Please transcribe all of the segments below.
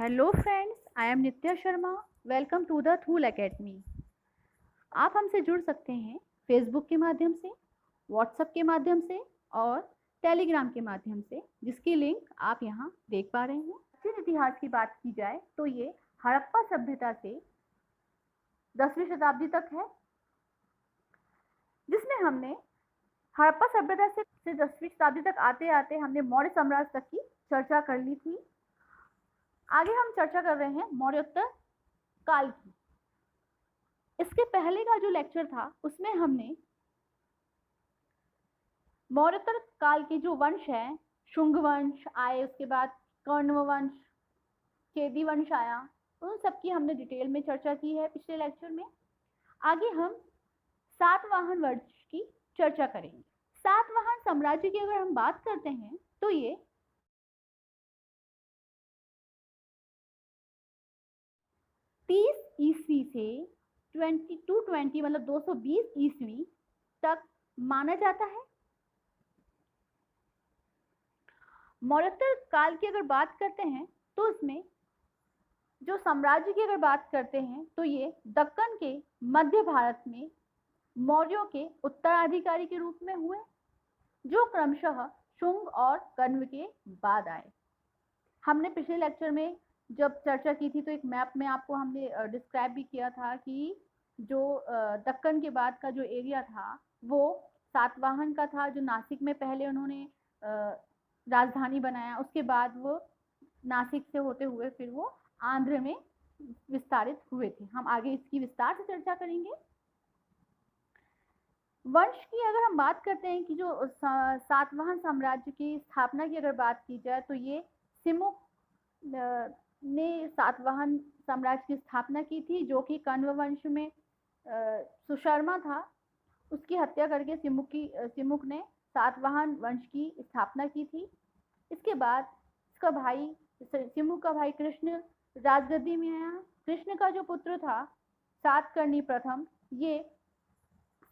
Hello friends, I am Nitya Sharma. Welcome to the थूल academy. आप हमसे जुड़ सकते हैं फेसबुक के माध्यम से, व्हाट्सएप के माध्यम से और टेलीग्राम के माध्यम से, जिसकी लिंक आप यहाँ देख पा रहे हैं। प्राचीन इतिहास की बात की जाए तो ये हड़प्पा सभ्यता से 10वीं शताब्दी तक है, जिसमें हमने हड़प्पा सभ्यता से 10वीं शताब्दी तक आते आते हमने मौर्य साम्राज्य तक की चर्चा कर ली थी। आगे हम चर्चा कर रहे हैं मौर्योत्तर काल की। इसके पहले का जो लेक्चर था उसमें हमने मौर्योत्तर काल के जो वंश है, शुंग वंश आए, उसके बाद कर्ण वंश, चेदी वंश आया, उन सब की हमने डिटेल में चर्चा की है पिछले लेक्चर में। आगे हम सातवाहन वंश की चर्चा करेंगे। सातवाहन साम्राज्य की अगर हम बात करते हैं तो ये 30 ईस्वी से 220 मतलब 220 ईस्वी तक माना जाता है। मौर्योत्तर काल की अगर बात करते हैं तो इसमें जो साम्राज्य की अगर बात करते हैं तो ये दक्कन के मध्य भारत में मौर्यों के उत्तराधिकारी के रूप में हुए, जो क्रमशः शुंग और कण्व के बाद आए। हमने पिछले लेक्चर में जब चर्चा की थी तो एक मैप में आपको हमने डिस्क्राइब भी किया था कि जो दक्कन के बाद का जो एरिया था वो सातवाहन का था, जो नासिक में पहले उन्होंने राजधानी बनाया। उसके बाद वो नासिक से होते हुए फिर वो आंध्र में विस्तारित हुए थे। हम आगे इसकी विस्तार से चर्चा करेंगे। वंश की अगर हम बात करते हैं कि जो सातवाहन साम्राज्य की स्थापना की अगर बात की जाए तो ये सिमुक ने सातवाहन साम्राज्य की स्थापना की थी, जो कि कण्व वंश में सुशर्मा था। उसकी हत्या करके सिमुक ने सातवाहन वंश की स्थापना की थी। इसके बाद इसका भाई सिमुक का भाई कृष्ण राजगद्दी में आया। कृष्ण का जो पुत्र था सातकर्णी प्रथम, ये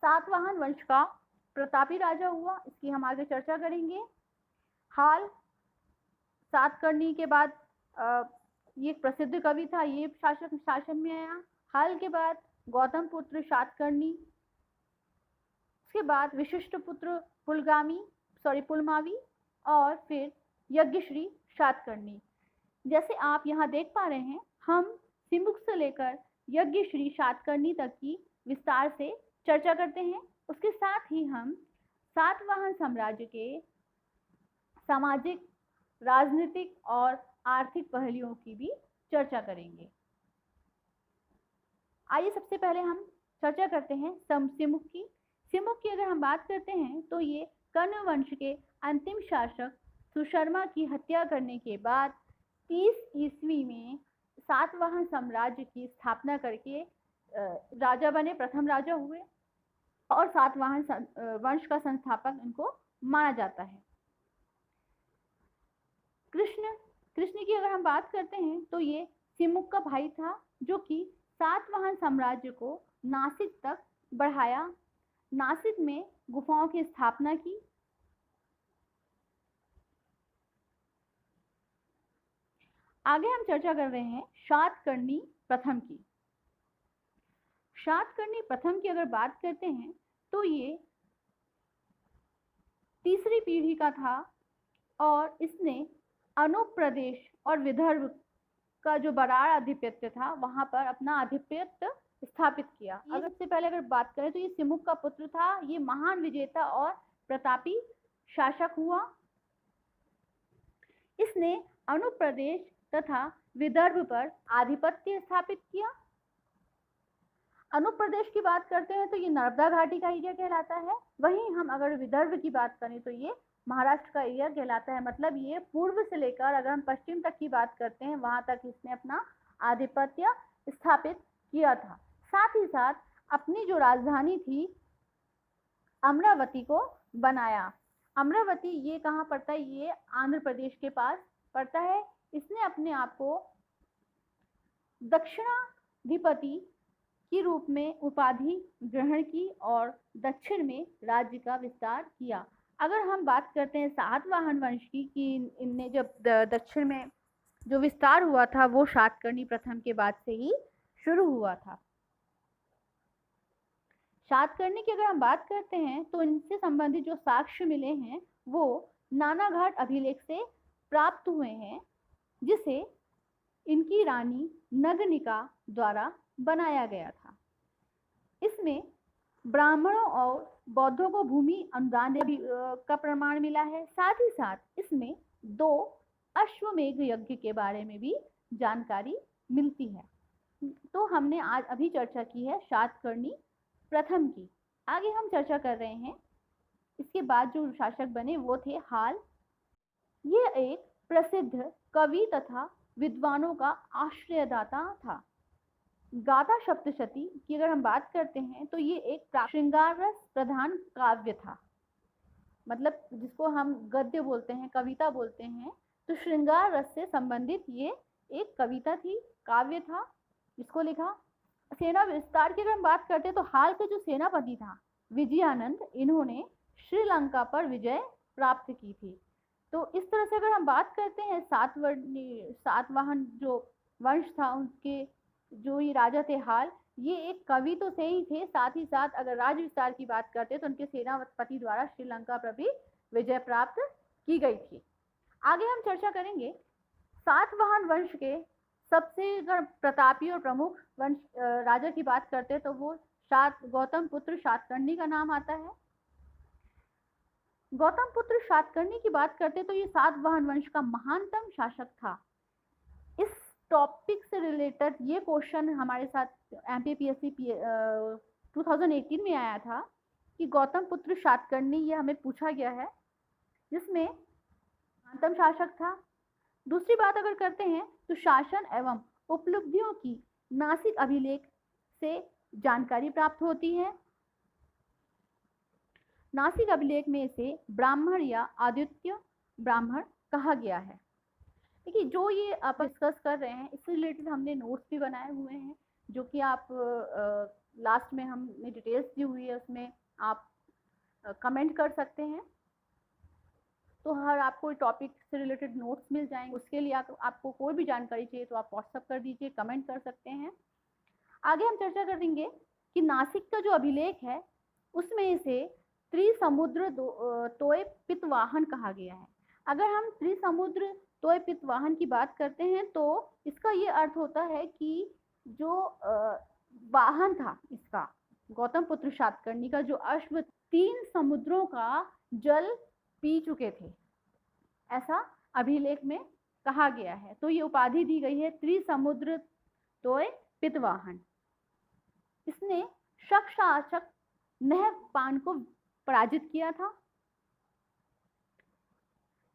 सातवाहन वंश का प्रतापी राजा हुआ। इसकी हम आगे चर्चा करेंगे। हाल सातकर्णी के बाद ये एक प्रसिद्ध कवि था, ये शासन में आया। हाल के बाद गौतम पुत्र सातकर्णी, उसके बाद विशिष्ट पुत्र पुलमावी और फिर यज्ञश्री सातकर्णी। जैसे आप यहाँ देख पा रहे हैं, हम सिमुक से लेकर यज्ञश्री सातकर्णी तक की विस्तार से चर्चा करते हैं। उसके साथ ही हम सातवाहन साम्राज्य के सामाजिक, राजनीतिक और आर्थिक पहलुओं की भी चर्चा करेंगे। आइए सबसे पहले हम चर्चा करते हैं सिमुक की। सिमुक की अगर हम बात करते हैं तो ये कण्व वंश के अंतिम शासक सुशर्मा की हत्या करने के बाद 30 ईस्वी में सातवाहन साम्राज्य की स्थापना करके राजा बने, प्रथम राजा हुए और सातवाहन वंश का संस्थापक इनको माना जाता है। कृष्ण की अगर हम बात करते हैं तो ये सिमुक का भाई था, जो कि सातवाहन साम्राज्य को नासिक तक बढ़ाया, नासिक में गुफाओं की स्थापना की। आगे हम चर्चा कर रहे हैं सातकर्णी प्रथम की। सातकर्णी प्रथम की अगर बात करते हैं तो ये तीसरी पीढ़ी का था और इसने अनूप प्रदेश और विदर्भ का जो बराड़ आधिपत्य था वहां पर अपना आधिपत्य स्थापित किया। अगर इससे पहले अगर बात करें तो ये सिमुक का पुत्र था। ये महान विजेता और प्रतापी शासक हुआ। इसने अनूप प्रदेश तथा विदर्भ पर आधिपत्य स्थापित किया। अनूप प्रदेश की बात करते हैं तो ये नर्मदा घाटी का एरिया कहलाता है। वहीं हम अगर विदर्भ की बात करें तो ये महाराष्ट्र का एरिया कहलाता है। मतलब ये पूर्व से लेकर अगर हम पश्चिम तक की बात करते हैं वहां तक इसने अपना आधिपत्य स्थापित किया था। साथ ही साथ अपनी जो राजधानी थी अमरावती को बनाया। अमरावती ये कहाँ पड़ता है? ये आंध्र प्रदेश के पास पड़ता है। इसने अपने आप को दक्षिणाधिपति के रूप में उपाधि ग्रहण की और दक्षिण में राज्य का विस्तार किया। अगर हम बात करते हैं सातवाहन वंश की कि इनने जब दक्षिण में जो विस्तार हुआ था वो शातकर्णी प्रथम के बाद से ही शुरू हुआ था। शातकर्णी की अगर हम बात करते हैं तो इनसे संबंधित जो साक्ष्य मिले हैं वो नानाघाट अभिलेख से प्राप्त हुए हैं, जिसे इनकी रानी नगनिका द्वारा बनाया गया था। इसमें ब्राह्मणों और बौद्धों को भूमि अनुदान का प्रमाण मिला है। साथ ही साथ इसमें 2 अश्वमेघ यज्ञ के बारे में भी जानकारी मिलती है। तो हमने आज अभी चर्चा की है शातकर्णी प्रथम की। आगे हम चर्चा कर रहे हैं इसके बाद जो शासक बने वो थे हाल। ये एक प्रसिद्ध कवि तथा विद्वानों का आश्रयदाता था। गाथा सप्तशती की अगर हम बात करते हैं तो ये एक श्रृंगार रस प्रधान काव्य था। मतलब जिसको हम गद्य बोलते हैं, कविता बोलते हैं, तो श्रृंगार रस से संबंधित ये एक कविता थी, काव्य था, जिसको लिखा। सेना विस्तार की अगर हम बात करते हैं तो हाल के जो सेनापति था विजयानंद, इन्होंने श्रीलंका पर विजय प्राप्त की थी। तो इस तरह से अगर हम बात करते हैं सातवाहन जो वंश था उनके जो ये राजा थे हाल, ये एक कवि तो से ही थे, साथ ही साथ अगर राज विस्तार की बात करते हैं तो उनके सेनापति द्वारा श्रीलंका पर भी विजय प्राप्त की गई थी। आगे हम चर्चा करेंगे सातवाहन वंश के सबसे प्रतापी और प्रमुख वंश राजा की बात करते हैं तो वो गौतम पुत्र शातकर्णी का नाम आता है। गौतम पुत्र शातकर्णी की बात करते तो ये सातवाहन वंश का महानतम शासक था। इस टॉपिक से रिलेटेड ये क्वेश्चन हमारे साथ MPPSC 2018 में आया था कि गौतम पुत्र शातकर्णी, ये हमें पूछा गया है, जिसमें महानतम शासक था। दूसरी बात अगर करते हैं तो शासन एवं उपलब्धियों की नासिक अभिलेख से जानकारी प्राप्त होती है। नासिक अभिलेख में इसे ब्राह्मण या आदित्य ब्राह्मण कहा गया है। देखिए जो ये आप डिस्कस कर रहे हैं इससे रिलेटेड हमने नोट्स भी बनाए हुए हैं, जो कि आप लास्ट में हमने डिटेल्स दी हुई है, उसमें आप कमेंट कर सकते हैं। तो हर आपको टॉपिक से रिलेटेड नोट्स मिल जाएंगे। उसके लिए आपको कोई भी जानकारी चाहिए तो आप व्हाट्सअप कर दीजिए, कमेंट कर सकते हैं। आगे हम चर्चा करेंगे कि नासिक का जो अभिलेख है उसमें इसे त्रिसमुद्र तोय पितवाहन कहा गया है। अगर हम त्रिसमुद्र तोय पितवाहन की बात करते हैं तो इसका ये अर्थ होता है कि जो वाहन था इसका, गौतम पुत्र शातकर्णी का जो अश्व 3 समुद्रों का जल पी चुके थे, ऐसा अभिलेख में कहा गया है। तो ये उपाधि दी गई है त्रिसमुद्र तोय पितवाहन। इसने शक शासक नहपान को पराजित किया था।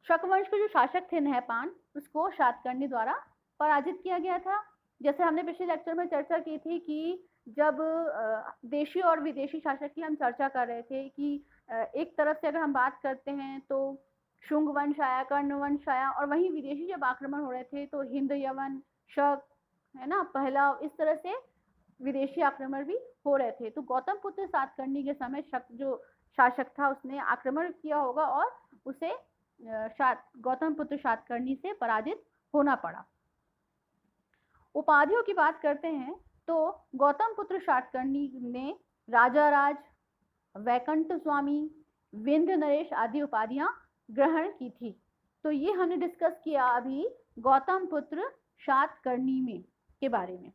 शक वंश के जो शासक थे नहपान, उसको शातकर्णी द्वारा पराजित किया गया था। जैसे हमने पिछले लेक्चर में चर्चा की थी कि जब देशी और विदेशी शासक की हम चर्चा कर रहे थे कि एक तरफ से अगर हम बात करते हैं तो शुंग वंश आया, कर्ण वंश आया, और वहीं विदेशी जब आक्रमण हो रहे थे तो हिंद, यवन, शक, है ना, पहला, इस तरह से विदेशी आक्रमण भी हो रहे थे। तो गौतम पुत्र शातकर्णी के समय शक जो शासक था उसने आक्रमण किया होगा और उसे गौतम पुत्र शातकर्णी से पराजित होना पड़ा। उपाधियों की बात करते हैं तो गौतम पुत्र शातकर्णी ने राजा राज, वैकुंठ स्वामी, विंध्य नरेश आदि उपाधियां ग्रहण की थी। तो ये हमने डिस्कस किया अभी गौतम पुत्र शातकर्णी में के बारे में।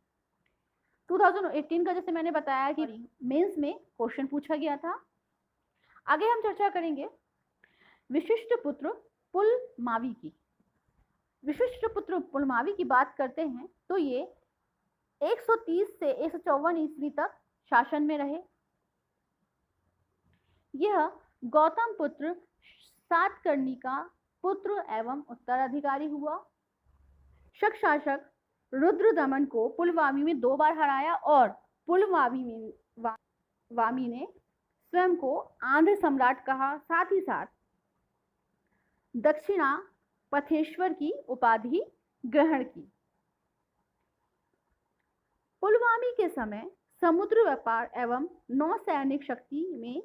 2018 का जैसे मैंने बताया कि मेंस में क्वेश्चन पूछा गया था। आगे हम चर्चा करेंगे विशिष्ट पुत्र पुलमावी की। विशिष्ट पुत्र पुलमावी की बात करते हैं तो ये 130 से 154 ईस्वी तक शासन में रहे। यह गौतम पुत्र शातकर्णी का पुत्र एवं उत्तराधिकारी हुआ। शक शासक रुद्रदमन को पुलमावी में 2 बार हराया और पुलमावी ने स्वयं को आंध्र सम्राट कहा, साथ ही साथ दक्षिणा पथेश्वर की उपाधि ग्रहण की। पुलमावी के समय समुद्र व्यापार एवं नौसैनिक शक्ति में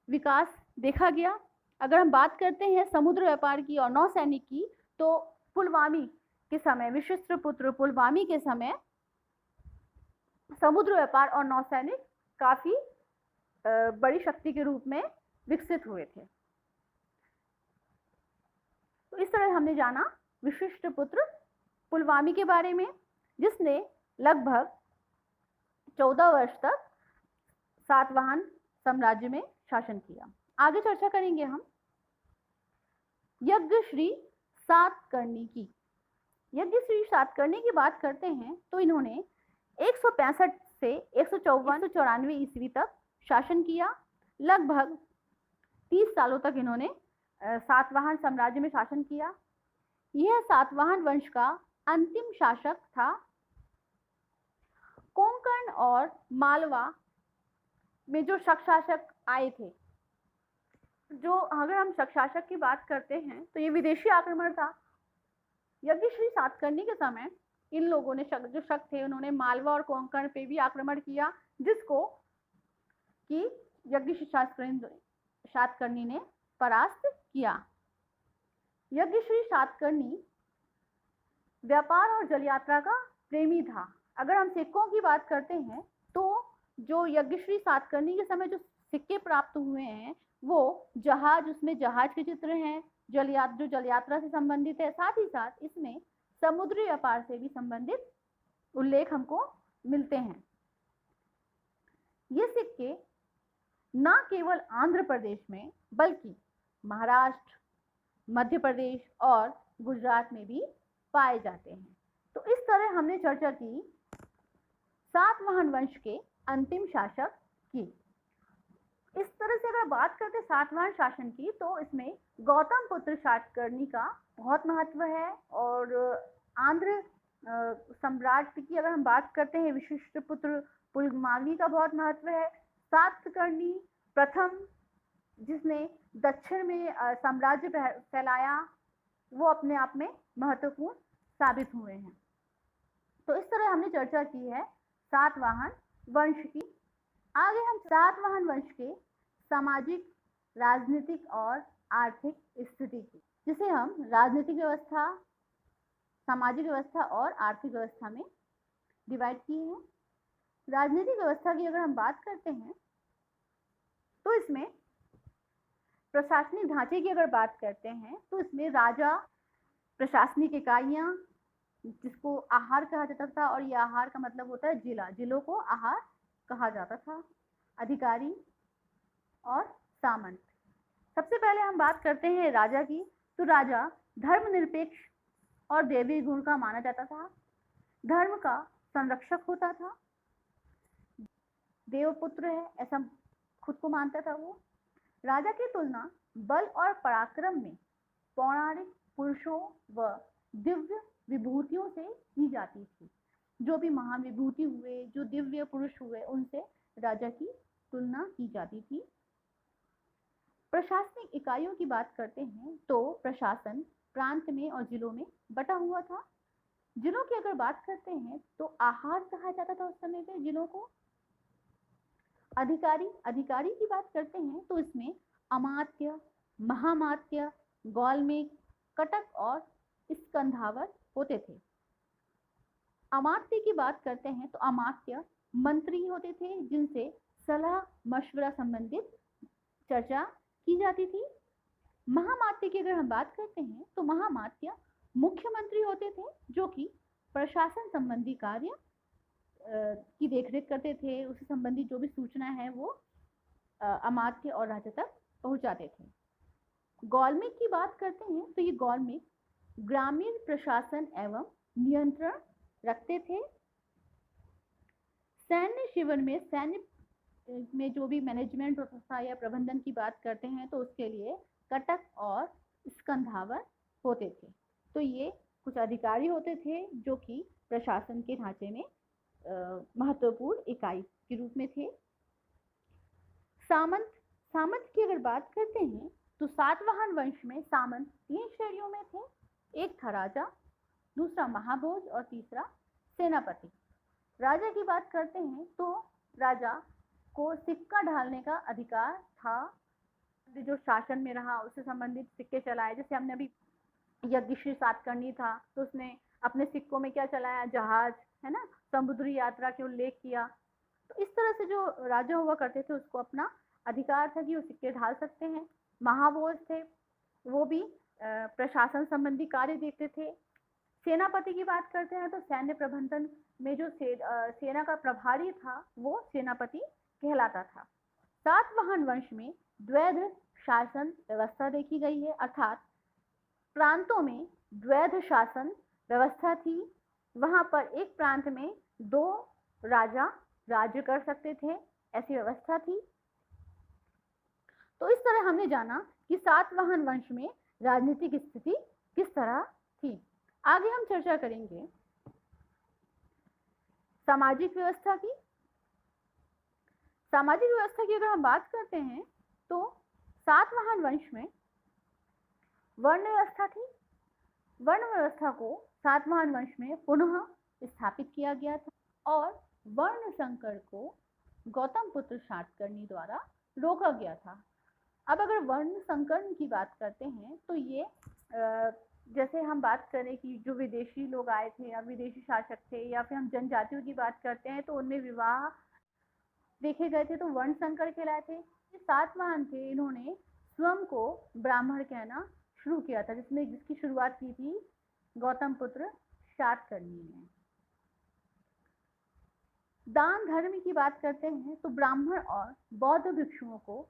विकास देखा गया। अगर हम बात करते हैं समुद्र व्यापार की और नौसैनिक की तो पुलमावी के समय, विशिष्टपुत्र पुलमावी के समय समुद्र व्यापार और नौसैनिक काफी बड़ी शक्ति के रूप में विकसित हुए थे। तो इस तरह हमने जाना विशिष्टपुत्र पुलमावी के बारे में, जिसने लगभग 14 वर्ष तक सातवाहन साम्राज्य में शासन किया। आगे चर्चा करेंगे हम यज्ञश्री सातकर्णी की। यज्ञश्री सातकर्णी की बात करते हैं तो इन्होंने 165 से 194 ईस्वी तक शासन किया। लगभग 30 सालों तक इन्होंने सातवाहन साम्राज्य में शासन किया। यह सातवाहन वंश का अंतिम शासक था। कोंकण और मालवा में जो शक शासक आए थे, जो अगर हम शक शासक की बात करते हैं तो ये विदेशी आक्रमण था। यज्ञश्री सातकर्णी के समय इन लोगों ने जो शक थे, उन्होंने मालवा और कोंकण पे भी आक्रमण किया, जिसको कि यज्ञश्री सातकर्णी ने परास्त किया। यज्ञश्री सातकर्णी व्यापार और जल यात्रा का प्रेमी था। अगर हम सिक्कों की बात करते हैं तो जो यज्ञश्री सातकर्णी के समय जो सिक्के प्राप्त हुए हैं वो जहाज, उसमें जहाज के चित्र हैं, जो जल यात्रा से संबंधित है। साथ ही साथ इसमें समुद्री व्यापार से भी संबंधित उल्लेख हमको मिलते हैं। ये सिक्के न केवल आंध्र प्रदेश में बल्कि महाराष्ट्र, मध्य प्रदेश और गुजरात में भी पाए जाते हैं। तो इस तरह हमने चर्चा की सातवाहन वंश के अंतिम शासक की। इस तरह से अगर बात करते सातवाहन शासन की तो इसमें गौतम पुत्र सातकर्णी का बहुत महत्व है। और आंध्र साम्राज्य की अगर हम बात करते हैं, विशिष्टपुत्र पुलमावी का बहुत महत्व है। सातकर्णी प्रथम, जिसने दक्षिण में साम्राज्य फैलाया, वो अपने आप में महत्वपूर्ण साबित हुए हैं। तो इस तरह हमने चर्चा की है सातवाहन वंश की। आगे हम सातवाहन वंश के सामाजिक, राजनीतिक और आर्थिक स्थिति की, जिसे हम राजनीतिक व्यवस्था, सामाजिक व्यवस्था और आर्थिक व्यवस्था में डिवाइड किए हैं। राजनीतिक व्यवस्था की अगर हम बात करते हैं तो इसमें प्रशासनिक ढांचे की अगर बात करते हैं तो इसमें राजा, प्रशासनिक इकाइयां, जिसको आहार कहा जाता था, और ये आहार का मतलब होता है जिला, जिलों को आहार कहा जाता था, अधिकारी और सामंत। सबसे पहले हम बात करते हैं राजा की। तो राजा धर्मनिरपेक्ष और देवी गुण का माना जाता था, धर्म का संरक्षक होता था, देवपुत्र है ऐसा खुद को मानता था वो। राजा की तुलना बल और पराक्रम में पौराणिक पुरुषों व दिव्य विभूतियों से की जाती थी। जो भी महाविभूति हुए, जो दिव्य पुरुष हुए, उनसे राजा की तुलना की जाती थी। प्रशासनिक इकाइयों की बात करते हैं तो प्रशासन प्रांत में और जिलों में बटा हुआ था। जिलों की अगर बात करते हैं तो आहार कहा जाता था उस समय पे जिलों को। अधिकारी की बात करते हैं तो इसमें अमात्य, महामात्य, गौलमेक, कटक और स्कंधावर होते थे। अमात्य की बात करते हैं तो अमात्य मंत्री होते थे, जिनसे सलाह मशवरा संबंधित चर्चा की जाती थी। महामात्य की अगर हम बात करते हैं तो महामात्य मुख्यमंत्री होते थे, जो कि प्रशासन संबंधी कार्य की देखरेख करते थे। उससे संबंधित जो भी सूचना है वो अमात्य और राजा तक पहुंचाते थे। गौलमेक की बात करते हैं तो ये गौलमेक ग्रामीण प्रशासन एवं नियंत्रण रखते थे। सैन्य शिविर में, सैन्य में जो भी मैनेजमेंट होता था या प्रबंधन की बात करते हैं तो उसके लिए कटक और स्कंधावर होते थे। तो ये कुछ अधिकारी होते थे जो कि प्रशासन के ढांचे में महत्वपूर्ण इकाई के रूप में थे। सामंत की अगर बात करते हैं तो सातवाहन वंश में सामंत 3 श्रेणियों में थे। एक था राजा, दूसरा महाभोज और तीसरा सेनापति। राजा की बात करते हैं तो राजा को सिक्का ढालने का अधिकार था। जो शासन में रहा उससे संबंधित सिक्के चलाए, जैसे हमने अभी यज्ञश्री सातकर्णी था तो उसने अपने सिक्कों में क्या चलाया, जहाज, है ना, समुद्री यात्रा के उल्लेख किया। तो इस तरह से जो राजा हुआ करते थे उसको अपना अधिकार था कि वो सिक्के ढाल सकते हैं। महाभोज थे, वो भी प्रशासन संबंधी कार्य देखते थे। सेनापति की बात करते हैं तो सैन्य प्रबंधन में जो सेना का प्रभारी था वो सेनापति कहलाता था। सातवाहन वंश में द्वैध शासन व्यवस्था देखी गई है, अर्थात प्रांतों में द्वैध शासन व्यवस्था थी। वहां पर एक प्रांत में दो राजा राज्य कर सकते थे, ऐसी व्यवस्था थी। तो इस तरह हमने जाना कि सातवाहन वंश में राजनीतिक स्थिति किस तरह थी। आगे हम चर्चा करेंगे सामाजिक व्यवस्था की। सामाजिक व्यवस्था की अगर हम बात करते हैं तो सातवाहन वंश में वर्ण व्यवस्था थी। वर्ण व्यवस्था को सातवाहन वंश में पुनः स्थापित किया गया था और वर्ण संकर को गौतम पुत्र शातकर्णी द्वारा रोका गया था। अब अगर वर्ण संकरण की बात करते हैं तो ये जैसे हम बात करें कि जो विदेशी लोग आए थे या विदेशी शासक थे, या फिर हम जनजातियों की बात करते हैं तो उनमें विवाह देखे गए थे तो वर्ण संकर कहलाए थे। ये सातवाहन थे, इन्होंने स्वयं को ब्राह्मण कहना शुरू किया था, जिसकी शुरुआत की थी गौतम पुत्र शातकर्णी ने। दान धर्म की बात करते हैं तो ब्राह्मण और बौद्ध भिक्षुओं को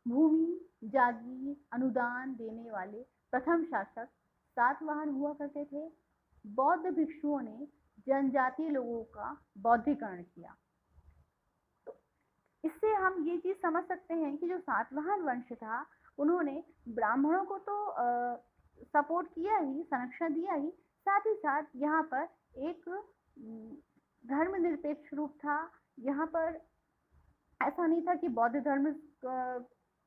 भूमि, जागीर, अनुदान देने वाले प्रथम शासक सातवाहन हुआ करते थे। बौद्ध भिक्षुओं ने जनजातीय लोगों का बौद्धीकरण किया। तो इससे हम ये चीज समझ सकते हैं कि जो सातवाहन वंश था उन्होंने ब्राह्मणों को तो सपोर्ट किया ही, संरक्षण दिया ही, साथ ही साथ यहाँ पर एक धर्मनिरपेक्ष रूप था। यहाँ पर ऐसा नहीं था कि बौद्ध धर्म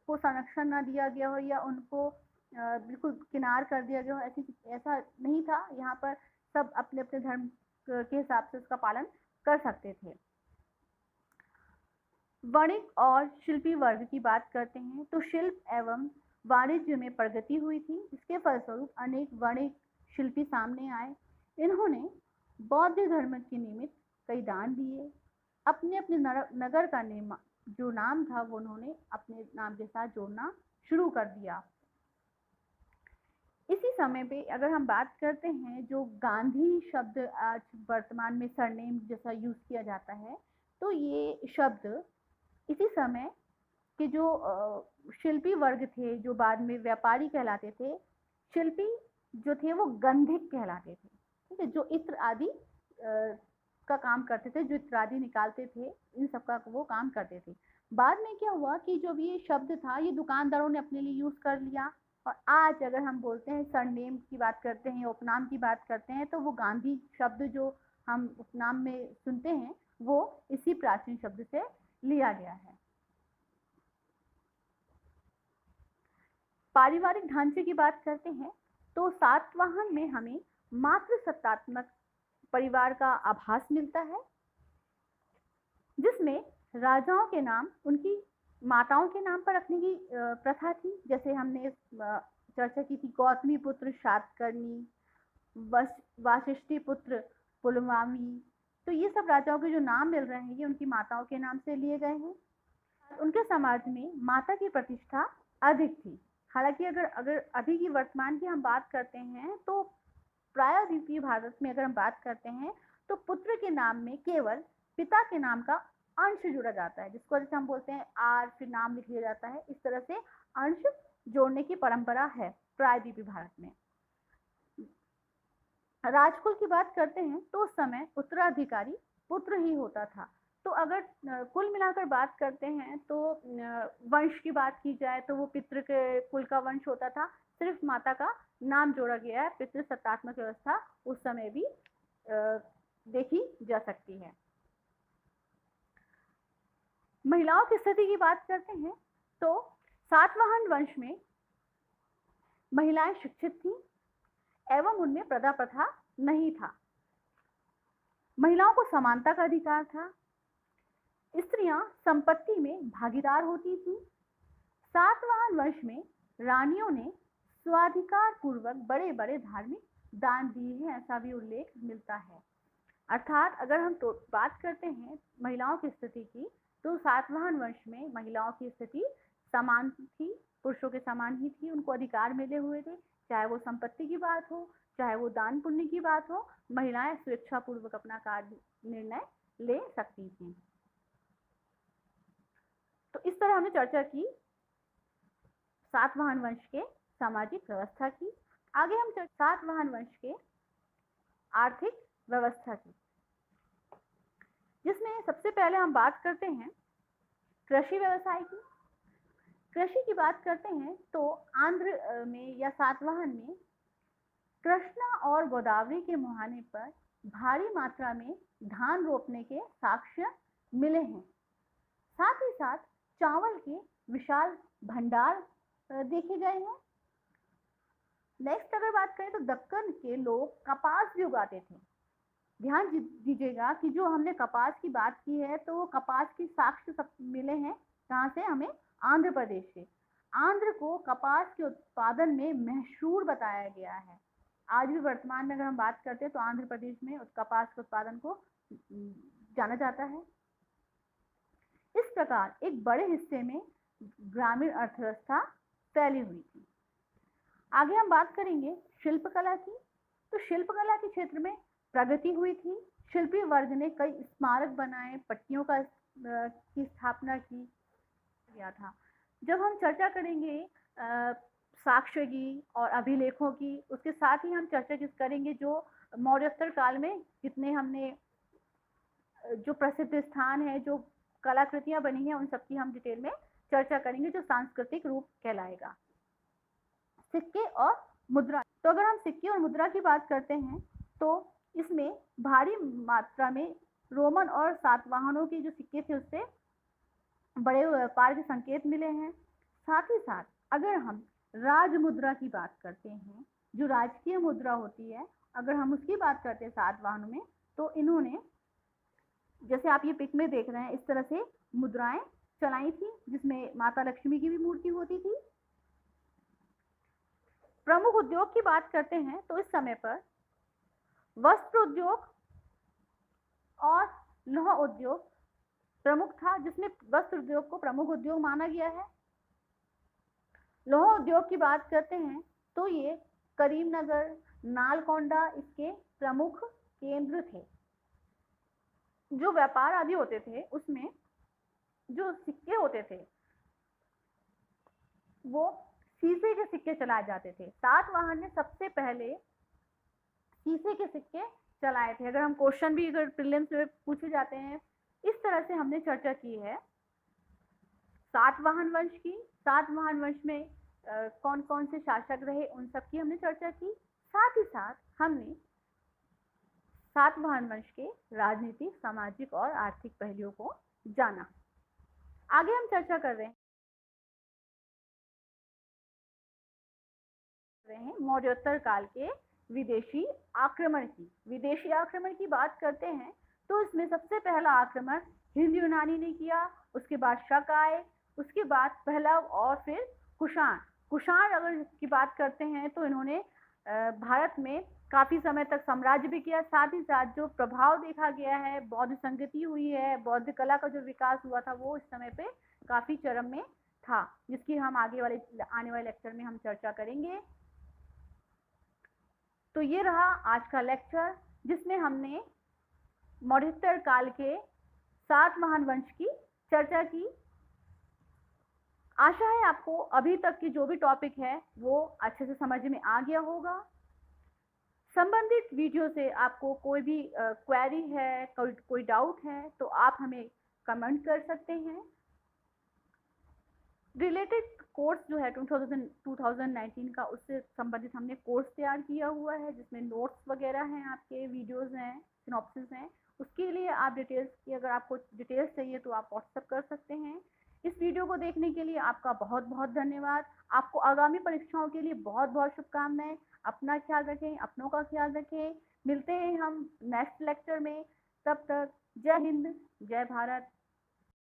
को संरक्षण ना दिया गया हो या उनको बिल्कुल किनार कर दिया गया हो, ऐसा नहीं था। यहाँ पर सब अपने अपने धर्म के हिसाब से उसका पालन कर सकते थे। वणिक और शिल्पी वर्ग की बात करते हैं तो शिल्प एवं वाणिज्य में प्रगति हुई थी। इसके फलस्वरूप अनेक वणिक शिल्पी सामने आए। इन्होंने बौद्ध धर्म के निमित्त कई दान दिए। अपने अपने नगर का जो नाम था वो उन्होंने अपने नाम के साथ जोड़ना शुरू कर दिया। इसी समय पे अगर हम बात करते हैं, जो गांधी शब्द आज वर्तमान में सरनेम जैसा यूज किया जाता है, तो ये शब्द इसी समय के जो शिल्पी वर्ग थे, जो बाद में व्यापारी कहलाते थे, शिल्पी जो थे वो गंधिक कहलाते थे, ठीक है, जो इत्र आदि का काम करते थे, जो इत्र आदि निकालते थे, इन सब का वो काम करते थे। बाद में क्या हुआ कि जो भी ये शब्द था ये दुकानदारों ने अपने लिए यूज कर लिया, और आज अगर हम बोलते हैं सरनेम की बात करते हैं, उपनाम की बात करते हैं, तो वो गांधी शब्द जो हम उपनाम में सुनते हैं वो इसी प्राचीन शब्द से लिया गया है। पारिवारिक ढांचे की बात करते हैं तो सातवाहन में हमें मातृ सत्तात्मक परिवार का आभास मिलता है, जिसमें राजाओं के नाम उनकी माताओं के नाम पर रखने की प्रथा थी। जैसे हमने चर्चा की थी, गौतमी पुत्र शातकर्णी, वाशिष्ठी पुत्र पुलमावी, तो ये सब राजाओं के जो नाम मिल रहे हैं ये उनकी माताओं के नाम से लिए गए हैं। उनके समाज में माता की प्रतिष्ठा अधिक थी। हालांकि अगर अभी की वर्तमान की हम बात करते हैं तो प्रायद्वीपीय भारत में अगर हम बात करते हैं तो पुत्र के नाम में केवल पिता के नाम का अंश जुड़ा जाता है, जिसको जैसे हम बोलते हैं आर, फिर नाम लिख लिया जाता है। इस तरह से अंश जोड़ने की परंपरा है प्रायद्वीपीय भारत में। राजकुल की बात करते हैं तो उस समय उत्तराधिकारी पुत्र ही होता था। तो अगर कुल मिलाकर बात करते हैं तो वंश की बात की जाए तो वो पितृ के कुल का वंश होता था, सिर्फ माता का नाम जोड़ा गया है। पितृ सत्तात्मक व्यवस्था उस समय भी देखी जा सकती है। महिलाओं की स्थिति की बात करते हैं तो सातवाहन वंश में महिलाएं शिक्षित थीं एवं उनमें प्रदा प्रथा नहीं था। महिलाओं को समानता का अधिकार था। स्त्रियां संपत्ति में भागीदार होती थीं। सातवाहन वंश में रानियों ने स्वाधिकार पूर्वक बड़े बड़े धार्मिक दान दिए हैं, ऐसा भी उल्लेख मिलता है। अर्थात अगर हम बात करते हैं महिलाओं की स्थिति की, तो सातवाहन वंश में महिलाओं की स्थिति समान थी, पुरुषों के समान ही थी, उनको अधिकार मिले हुए थे, चाहे वो संपत्ति की बात हो, चाहे वो दान पुण्य की बात हो, महिलाएं स्वेच्छापूर्वक अपना कार्य निर्णय ले सकती थीं। तो इस तरह हमने चर्चा की सातवाहन वंश के सामाजिक व्यवस्था की। आगे हम सातवाहन वंश के आर्थिक व्यवस्था की, जिसमें सबसे पहले हम बात करते हैं कृषि व्यवसाय की। कृषि की बात करते हैं तो आंध्र में या सातवाहन में कृष्णा और गोदावरी के मुहाने पर भारी मात्रा में धान रोपने के साक्ष्य मिले हैं। साथ ही साथ चावल के विशाल भंडार देखे गए हैं। नेक्स्ट अगर बात करें तो दक्कन के लोग कपास भी उगाते थे। ध्यान दीजिएगा कि जो हमने कपास की बात की है तो वो कपास की साक्ष्य सब मिले हैं कहाँ से? हमें आंध्र प्रदेश से। आंध्र को कपास के उत्पादन में मशहूर बताया गया है। आज भी वर्तमान में अगर हम बात करते हैं तो आंध्र प्रदेश में कपास के उत्पादन को जाना जाता है। इस प्रकार एक बड़े हिस्से में ग्रामीण अर्थव्यवस्था फैली हुई थी। आगे हम बात करेंगे शिल्पकला की। तो शिल्पकला के क्षेत्र में प्रगति हुई थी। शिल्पी वर्ग ने कई स्मारक बनाए, पट्टियों की स्थापना की गया था। जब हम चर्चा करेंगे साक्ष्य की और अभिलेखों की, उसके साथ ही हम चर्चा करेंगे जो मौर्योत्तर काल में जितने हमने जो प्रसिद्ध स्थान है, जो कलाकृतियां बनी हैं, उन सबकी हम डिटेल में चर्चा करेंगे, जो सांस्कृतिक रूप कहलाएगा। सिक्के और मुद्रा। तो अगर हम सिक्के और मुद्रा की बात करते हैं तो इसमें भारी मात्रा में रोमन और सातवाहनों के जो सिक्के थे उससे बड़े व्यापार के संकेत मिले हैं। साथ ही साथ अगर हम राज मुद्रा की बात करते हैं, जो राजकीय मुद्रा होती है, अगर हम उसकी बात करते हैं सातवाहनों में, तो इन्होंने, जैसे आप ये पिक में देख रहे हैं, इस तरह से मुद्राएं चलाई थी जिसमें माता लक्ष्मी की भी मूर्ति होती थी। प्रमुख उद्योग की बात करते हैं तो इस समय पर वस्त्र उद्योग और लौह उद्योग प्रमुख था, जिसमें वस्त्र उद्योग को प्रमुख उद्योग माना गया है। लौह उद्योग की बात करते हैं तो ये करीमनगर, नालकोंडा इसके प्रमुख केंद्र थे। जो व्यापार आदि होते थे उसमें जो सिक्के होते थे वो शीशे के सिक्के चलाए जाते थे। सातवाहन ने सबसे पहले शीशे के सिक्के चलाए थे। अगर हम क्वेश्चन भी अगर प्रीलिम्स में पूछे जाते हैं, इस तरह से हमने चर्चा की है सातवाहन वंश की। सातवाहन वंश में कौन कौन से शासक रहे, उन सब की हमने चर्चा की। साथ ही साथ हमने सातवाहन वंश के राजनीतिक, सामाजिक और आर्थिक पहलुओं को जाना। आगे हम चर्चा कर रहे हैं मौर्योत्तर काल के विदेशी आक्रमण की। विदेशी आक्रमण की बात करते हैं तो इसमें सबसे पहला आक्रमण हिंद यूनानी ने किया, उसके बाद शक आए, उसके बाद पहलव और फिर कुषाण। कुषाण अगर की बात करते हैं तो इन्होंने भारत में काफ़ी समय तक साम्राज्य भी किया। साथ ही साथ जो प्रभाव देखा गया है, बौद्ध संगति हुई है, बौद्ध कला का जो विकास हुआ था वो इस समय पे काफ़ी चरम में था, जिसकी हम आने वाले लेक्चर में हम चर्चा करेंगे। तो ये रहा आज का लेक्चर, जिसमें हमने मौर्योत्तर काल के सातवाहन वंश की चर्चा की। आशा है आपको अभी तक की जो भी टॉपिक है वो अच्छे से समझ में आ गया होगा। संबंधित वीडियो से आपको कोई भी क्वेरी है, कोई डाउट है तो आप हमें कमेंट कर सकते हैं। रिलेटेड कोर्स जो है 2019 का, उससे संबंधित हमने कोर्स तैयार किया हुआ है, जिसमें नोट्स वगैरह हैं, आपके वीडियोस हैं, सिनॉप्सिस हैं। उसके लिए आप डिटेल्स की, अगर आपको डिटेल्स चाहिए तो आप व्हाट्सएप कर सकते हैं। इस वीडियो को देखने के लिए आपका बहुत बहुत धन्यवाद। आपको आगामी परीक्षाओं के लिए बहुत बहुत शुभकामनाएं। अपना ख्याल रखें, अपनों का ख्याल रखें। मिलते हैं हम नेक्स्ट लेक्चर में। तब तक जय हिंद, जय भारत।